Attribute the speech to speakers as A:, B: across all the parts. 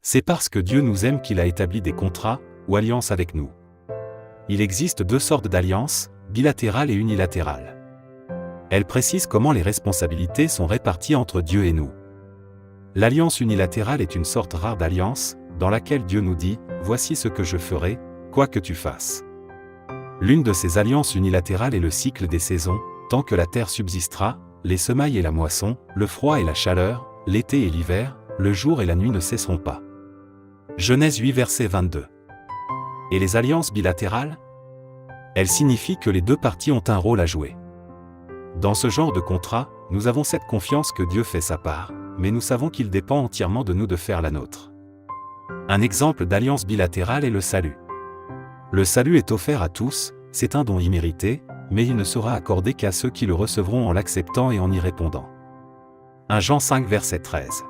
A: C'est parce que Dieu nous aime qu'il a établi des contrats, ou alliances avec nous. Il existe deux sortes d'alliances, bilatérales et unilatérales. Elles précisent comment les responsabilités sont réparties entre Dieu et nous. L'alliance unilatérale est une sorte rare d'alliance, dans laquelle Dieu nous dit « Voici ce que je ferai, quoi que tu fasses ». L'une de ces alliances unilatérales est le cycle des saisons, tant que la terre subsistera, les semailles et la moisson, le froid et la chaleur, l'été et l'hiver, le jour et la nuit ne cesseront pas. Genèse 8 verset 22. Et les alliances bilatérales? Elles signifient que les deux parties ont un rôle à jouer. Dans ce genre de contrat, nous avons cette confiance que Dieu fait sa part, mais nous savons qu'il dépend entièrement de nous de faire la nôtre. Un exemple d'alliance bilatérale est le salut. Le salut est offert à tous, c'est un don immérité, mais il ne sera accordé qu'à ceux qui le recevront en l'acceptant et en y répondant. 1 Jean 5 verset 13.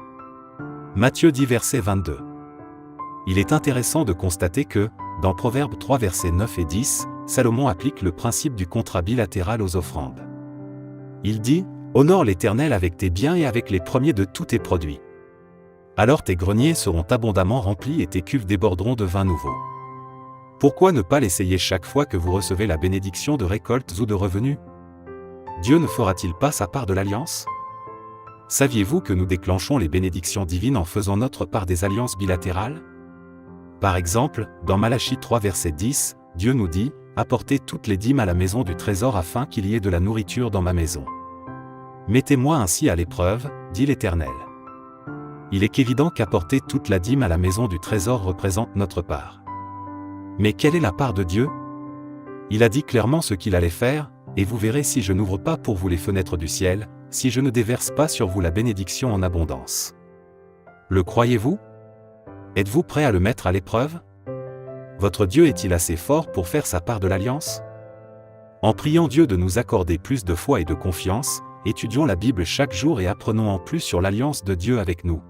A: Matthieu 10 verset 22. Il est intéressant de constater que, dans Proverbes 3 versets 9 et 10, Salomon applique le principe du contrat bilatéral aux offrandes. Il dit « Honore l'Éternel avec tes biens et avec les premiers de tous tes produits. Alors tes greniers seront abondamment remplis et tes cuves déborderont de vin nouveau. » Pourquoi ne pas l'essayer chaque fois que vous recevez la bénédiction de récoltes ou de revenus? Dieu ne fera-t-il pas sa part de l'alliance? Saviez-vous que nous déclenchons les bénédictions divines en faisant notre part des alliances bilatérales? Par exemple, dans Malachie 3 verset 10, Dieu nous dit « Apportez toutes les dîmes à la maison du trésor afin qu'il y ait de la nourriture dans ma maison. Mettez-moi ainsi à l'épreuve, dit l'Éternel. » Il est évident qu'apporter toute la dîme à la maison du trésor représente notre part. Mais quelle est la part de Dieu? Il a dit clairement ce qu'il allait faire, et vous verrez si je n'ouvre pas pour vous les fenêtres du ciel, si je ne déverse pas sur vous la bénédiction en abondance. Le croyez-vous? Êtes-vous prêt à le mettre à l'épreuve? Votre Dieu est-il assez fort pour faire sa part de l'alliance? En priant Dieu de nous accorder plus de foi et de confiance, étudions la Bible chaque jour et apprenons en plus sur l'alliance de Dieu avec nous.